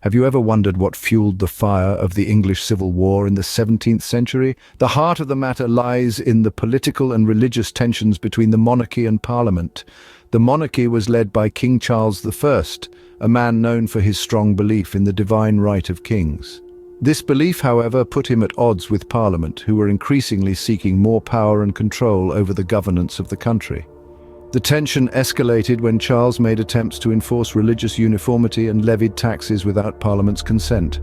Have you ever wondered what fueled the fire of the English Civil War in the 17th century? The heart of the matter lies in the political and religious tensions between the monarchy and Parliament. The monarchy was led by King Charles I, a man known for his strong belief in the divine right of kings. This belief, however, put him at odds with Parliament, who were increasingly seeking more power and control over the governance of the country. The tension escalated when Charles made attempts to enforce religious uniformity and levied taxes without Parliament's consent.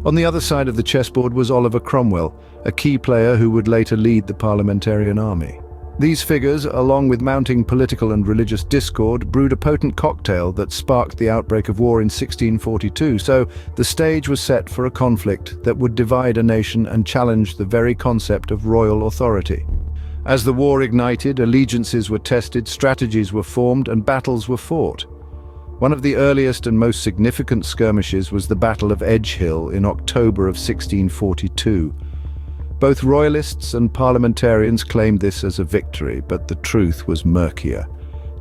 On the other side of the chessboard was Oliver Cromwell, a key player who would later lead the parliamentarian army. These figures, along with mounting political and religious discord, brewed a potent cocktail that sparked the outbreak of war in 1642, so the stage was set for a conflict that would divide a nation and challenge the very concept of royal authority. As the war ignited, allegiances were tested, strategies were formed, and battles were fought. One of the earliest and most significant skirmishes was the Battle of Edgehill in October of 1642. Both royalists and parliamentarians claimed this as a victory, but the truth was murkier.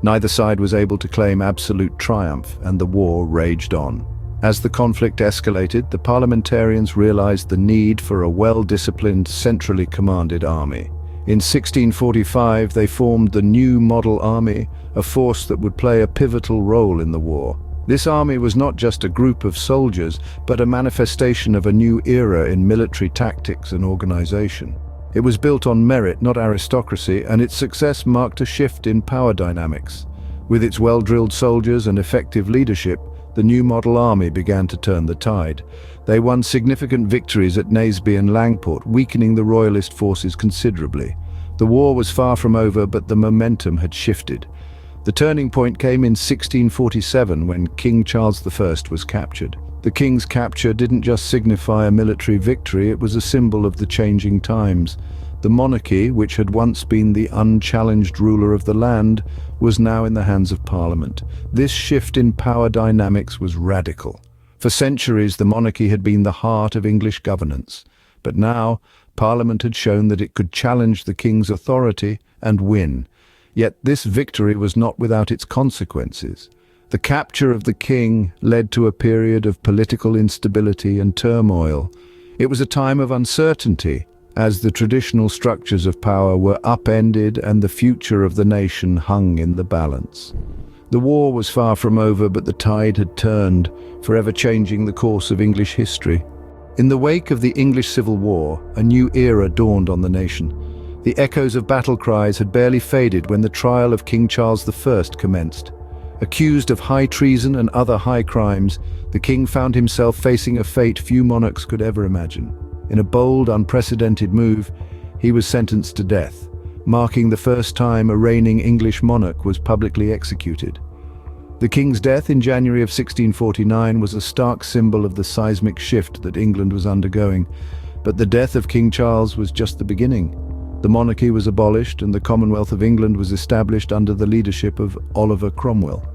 Neither side was able to claim absolute triumph, and the war raged on. As the conflict escalated, the parliamentarians realized the need for a well-disciplined, centrally commanded army. In 1645, they formed the New Model Army, a force that would play a pivotal role in the war. This army was not just a group of soldiers, but a manifestation of a new era in military tactics and organization. It was built on merit, not aristocracy, and its success marked a shift in power dynamics. With its well-drilled soldiers and effective leadership, the New Model Army began to turn the tide. They won significant victories at Naseby and Langport, weakening the royalist forces considerably. The war was far from over, but the momentum had shifted. The turning point came in 1647 when King Charles I was captured. The king's capture didn't just signify a military victory, it was a symbol of the changing times. The monarchy, which had once been the unchallenged ruler of the land, was now in the hands of Parliament. This shift in power dynamics was radical. For centuries, the monarchy had been the heart of English governance. But now, Parliament had shown that it could challenge the king's authority and win. Yet this victory was not without its consequences. The capture of the king led to a period of political instability and turmoil. It was a time of uncertainty, as the traditional structures of power were upended and the future of the nation hung in the balance. The war was far from over, but the tide had turned, forever changing the course of English history. In the wake of the English Civil War, a new era dawned on the nation. The echoes of battle cries had barely faded when the trial of King Charles I commenced. Accused of high treason and other high crimes, the king found himself facing a fate few monarchs could ever imagine. In a bold, unprecedented move, he was sentenced to death, marking the first time a reigning English monarch was publicly executed. The king's death in January of 1649 was a stark symbol of the seismic shift that England was undergoing, but the death of King Charles was just the beginning. The monarchy was abolished and the Commonwealth of England was established under the leadership of Oliver Cromwell.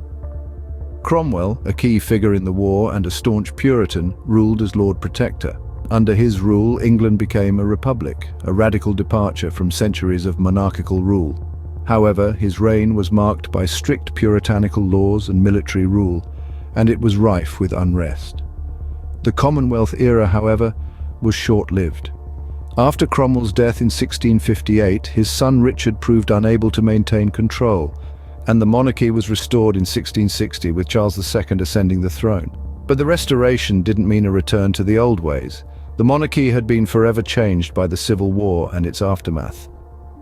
Cromwell, a key figure in the war and a staunch Puritan, ruled as Lord Protector. Under his rule, England became a republic, a radical departure from centuries of monarchical rule. However, his reign was marked by strict puritanical laws and military rule, and it was rife with unrest. The Commonwealth era, however, was short-lived. After Cromwell's death in 1658, his son Richard proved unable to maintain control, and the monarchy was restored in 1660 with Charles II ascending the throne. But the restoration didn't mean a return to the old ways. The monarchy had been forever changed by the Civil War and its aftermath.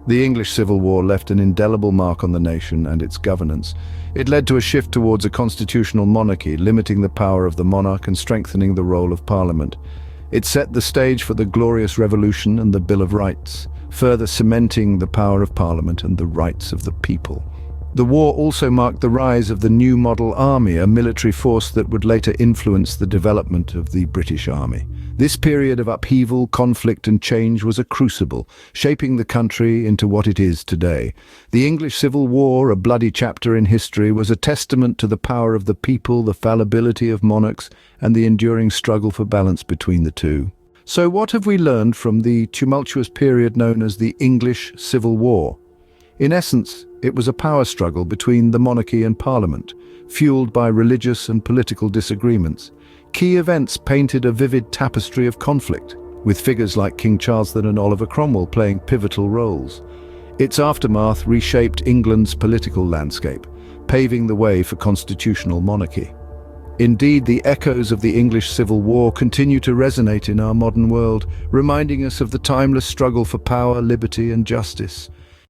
The English Civil War left an indelible mark on the nation and its governance. It led to a shift towards a constitutional monarchy, limiting the power of the monarch and strengthening the role of Parliament. It set the stage for the Glorious Revolution and the Bill of Rights, further cementing the power of Parliament and the rights of the people. The war also marked the rise of the New Model Army, a military force that would later influence the development of the British Army. This period of upheaval, conflict and change was a crucible, shaping the country into what it is today. The English Civil War, a bloody chapter in history, was a testament to the power of the people, the fallibility of monarchs, and the enduring struggle for balance between the two. So what have we learned from the tumultuous period known as the English Civil War? In essence, it was a power struggle between the monarchy and Parliament, fueled by religious and political disagreements. Key events painted a vivid tapestry of conflict, with figures like King Charles II and Oliver Cromwell playing pivotal roles. Its aftermath reshaped England's political landscape, paving the way for constitutional monarchy. Indeed, the echoes of the English Civil War continue to resonate in our modern world, reminding us of the timeless struggle for power, liberty, and justice.